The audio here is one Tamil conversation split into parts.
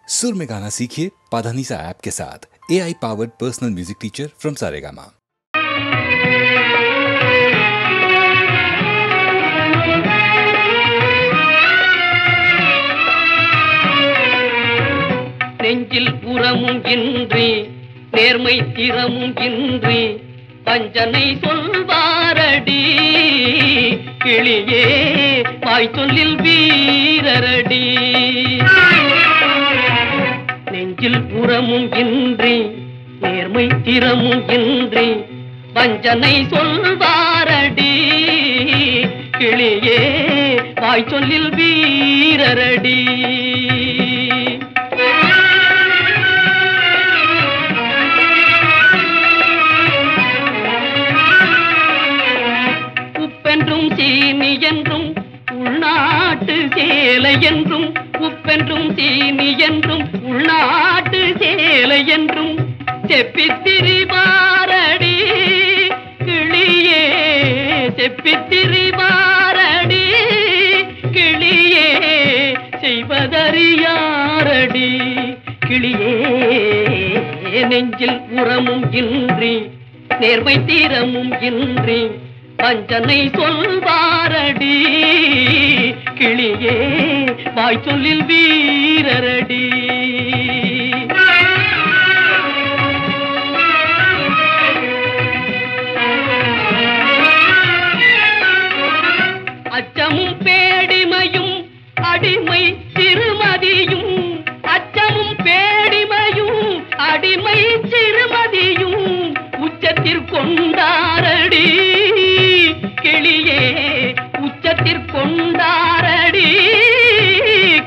सुर में गाना सीखिए पाधानीसा ऐप के साथ। AI powered personal music teacher from Saregama. நெஞ்சில் புறமும் இன்றி நேர்மை திறமும் இன்றி பஞ்சனை சொல்வாரடி கிளியே வாய் சொல்லில் வீரரடி. நெஞ்சில் புறமும் இன்றி நேர்மை திறமும் இன்றி பஞ்சனை சொல்வாரடி கிளியே வாய் சொல்லில் வீரரடி. உப்பென்றும் சீனி என்றும் உள்நாட்டு சேலை என்றும் உப்பென்றும் சீனி என்றும் உள்நாட்டு சேலை என்றும் செப்பித்திரிபாரடி கிளியே செப்பித்திரிபாரடி கிளியே செய்வதறியாரடி கிளியே. நெஞ்சில் உரமும் இன்றி நேர்மை தீரமும் இன்றி பஞ்சனை சொல்வாரடி கிளியே வாய் சொல்லில் வீரரடி. அச்சமும் பேடிமையும் அடிமை சிறுமதியும் அச்சமும் பேடிமையும் அடிமை சிறுமதியும் உச்சத்திற்கொண்டாரடி கிளியே உச்சத்திற்கொண்டாரடி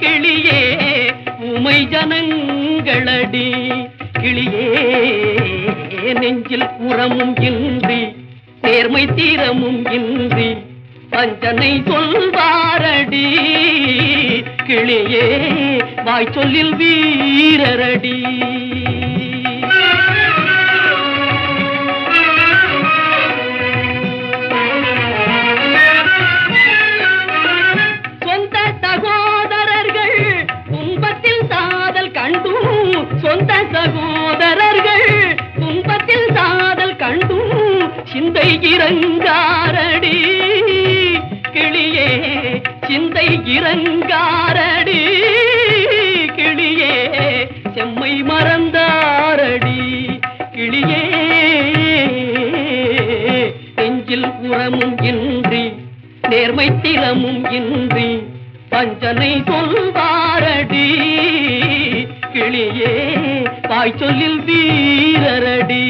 கிளியே உமை ஜனங்களடி கிளியே. நெஞ்சில் உரமும் இன்றி நேர்மை தீரமும் இன்றி பஞ்சனை சொல்வாரடி கிளியே வாய் சொல்லில் வீரரடி. சொந்த சகோதரர்கள் துன்பத்தில் சாதல் கண்டும் சொந்த சகோதரர்கள் துன்பத்தில் சாதல் கண்டும் சிந்தை இறங்காரடி கிளியே சிந்தை இறங்காரடி கிளியே செம்மை மறந்தாரடி கிளியே. நெஞ்சில் உரமும் இன்றி நேர்மை திறமும் இன்றி பஞ்சனை சொல்வாரடி கிளியே வாய் சொல்லில் வீரரடி.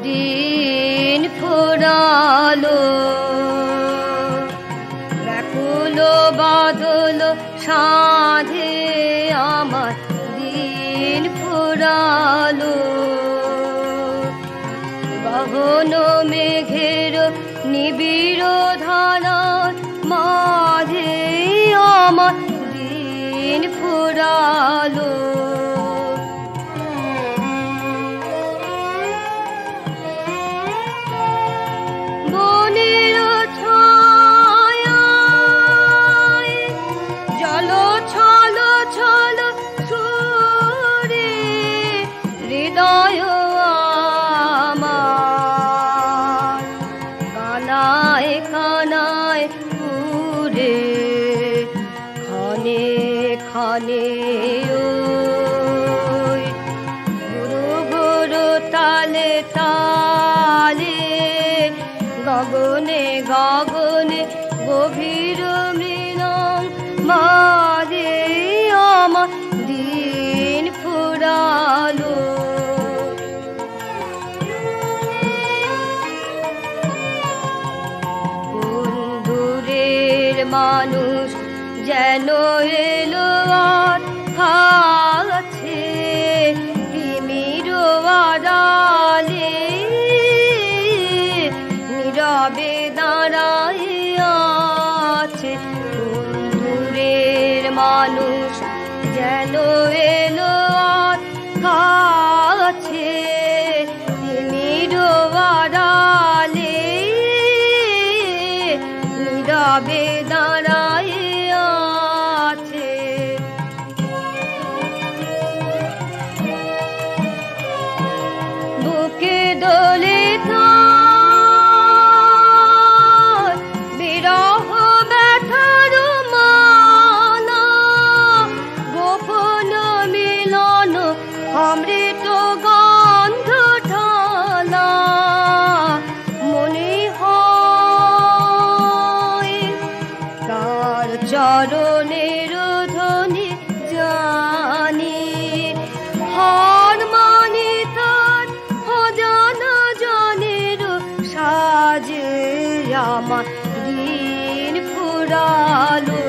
দিন ফুরালো ব্যাকুল বাদল সাধে আমার দিন ফুরালো গহন মেঘের নিবিড় ধারার মাঝে আমার দিন ফুরালো গগনে গগনে গভীর মৃণাল মাঝে আমার দিন ফুরালো দূরের মানুষ যেন এলো আর কাছে তিমির আড়ালে নীরবে দাঁড়াইয়া আছে দূরের মানুষ যেন এলো আর কাছে তিমির আড়ালে নীরবে দাঁড়াইয়া আছে বুকে দোলে অমৃত গন্ধ ঢালা মনে হয় তার চরণের ধ্বনি জানি হার মানি তার অজানা জনের সাজে আমার দিন ফুরালো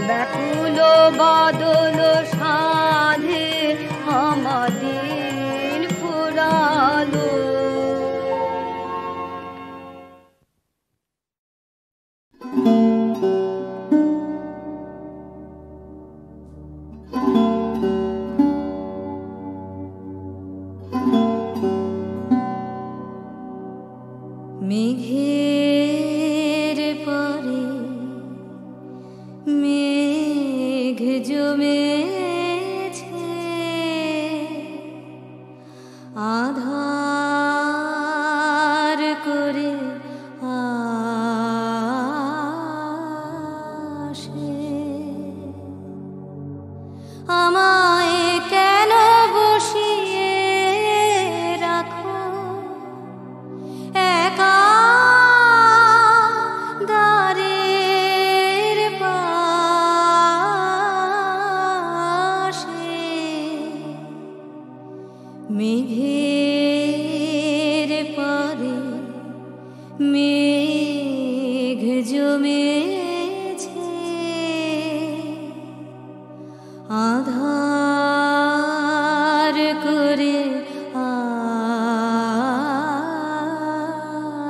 ব্যাকুল বাদল সাধে আমার দিন ফুরালো মেঘের পরে মেঘ জমেছে আধার করে আসে আমায় কেন বসিয়ে রাখো একা দ্বারের পাশে মেঘের পরে মেঘ জমেছে আধার করে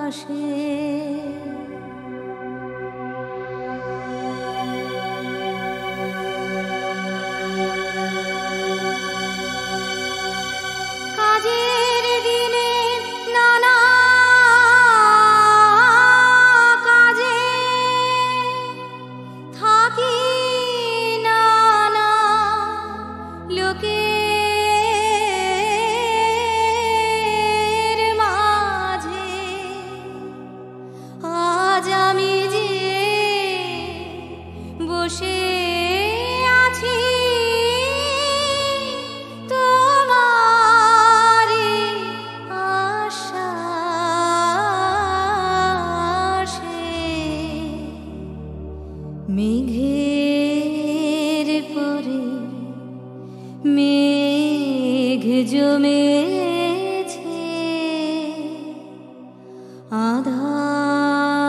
আসে কাজের দিনে নানা কাজে থাকি নানা মেঘের পরে মেঘ জমেছে আধার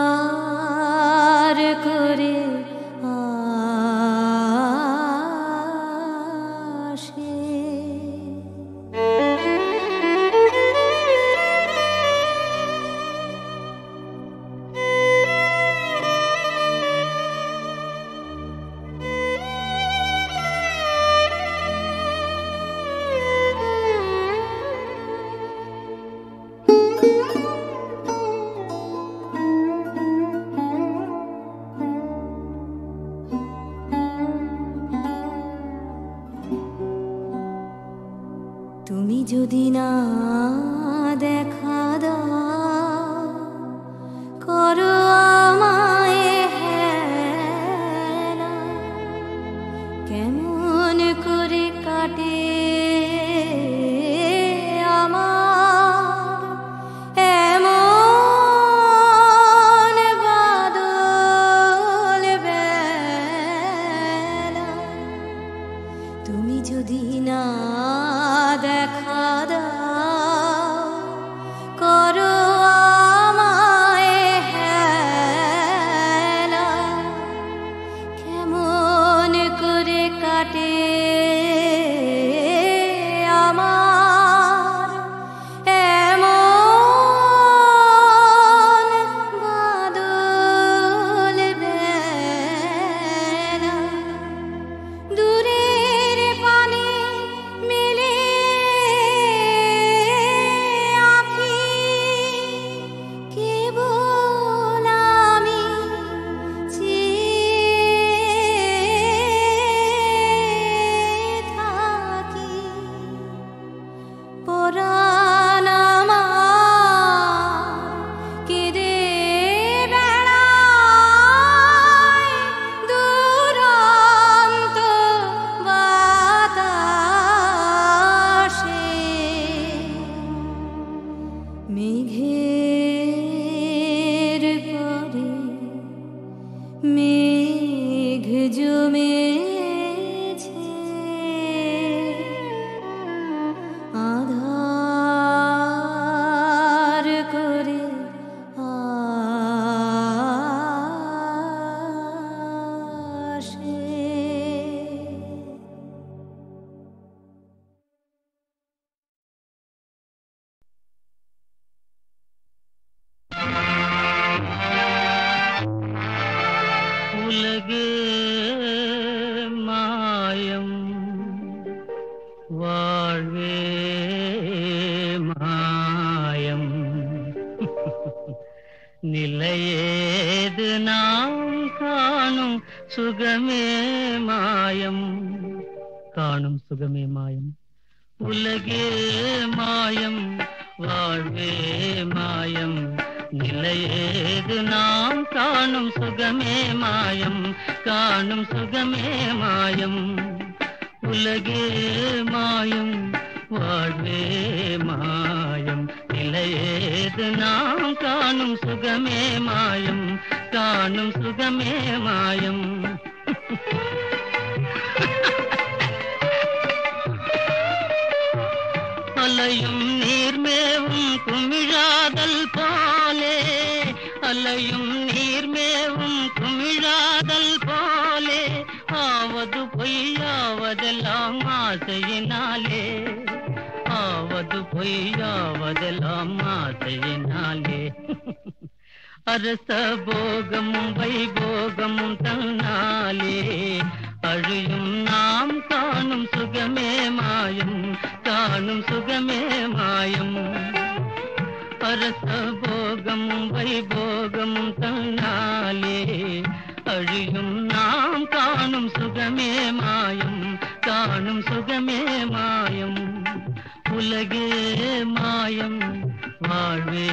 করে আসে। তুমি যদি না দেখা দাও করো আমায় হেলা, কেমন করে কাটে আমার এমন বাদল বেলা। তুমি যদি না দেখা দাও করো আমায় হেলা, কেমন করে কাটে আমার এমন বাদল বেলা। দূরের পানে মেলে আঁখি, কেবল আমি চেয়ে থাকি। পরাণ আমার কেঁদে বেড়ায় দুরন্ত বাতাসে। মেঘের পরে মেঘ জমেছে আধার করে আসে। உலகே மாயம் வாழ்வே மாயம் நிலையேது நாம் காணும் சுகமே மாயம் காணும் சுகமே மாயம் உலகே மாயம் வாழ்வே மாயம் நிலையேது நாம் காணும் சுகமே மாயம் காணும் சுகமே மாயம் உலகே மாயம் வாழ்வே மாயம் நிலையேது நாம் காணும் சுகமே மாயம் காணும் சுகமே மாயம் அலையும் நீர்மேவும் குமிழாதல் போலே அலையும் நீர்மேவும் குமிழாதல் போலே ஆவது பொய்யாவதெல்லாம் ஆசையினாலே ஆவது பொய்யாவதெல்லாம் ஆசையினாலே அரச போகமும் வைபோகமும் தன்னாலே அழியும் நாம் காணும் சுகமே மாயம் காணும் சுகமே மாயம் அரச போகமும் வைபோகமும் தன்னாலே அழியும் நாம் காணும் சுகமே மாயம் காணும் சுகமே மாயம் உலகே மாயம் வாழ்வே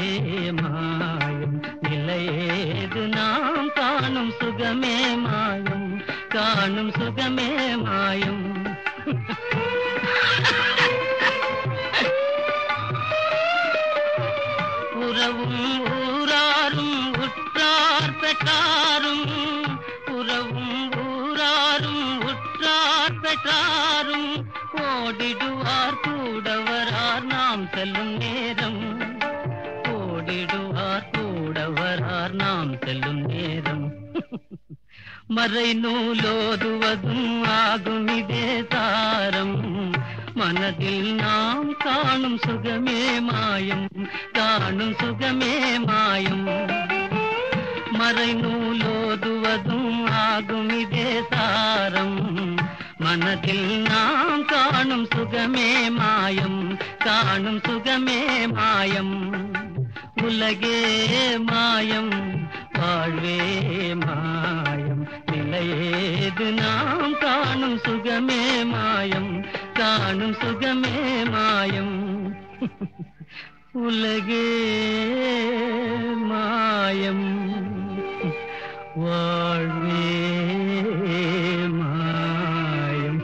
மாயம் நிலையேது நாம் காணும் சுகமே மாயம் காணும் சுகமே மாயம் உறவும் ஊராரும் உற்றார் பெற்றாரும் உறவும் சுற்றாரும் ஓடிடுவார் கூடவரார் நாம் செல்லும் நேரம். ஓடிடுவார் கூடவரார் நாம் செல்லும் நேரம். மறை நூலோதுவதும் ஆகும் இதே தாரம். மனதில் நாம் காணும் சுகமே மாயம், காணும் சுகமே மாயம். மறை நூலோதுவதும் ஆகும் இதே சாரம். மனதில் நாம் காணும் சுகமே மாயம், காணும் சுகமே மாயம். உலகே மாயம், வாழ்வே மாயம். நிலையேது நாம் காணும் சுகமே மாயம், காணும் சுகமே மாயம். உலகே மாயம், வாழ்வே மாயம்.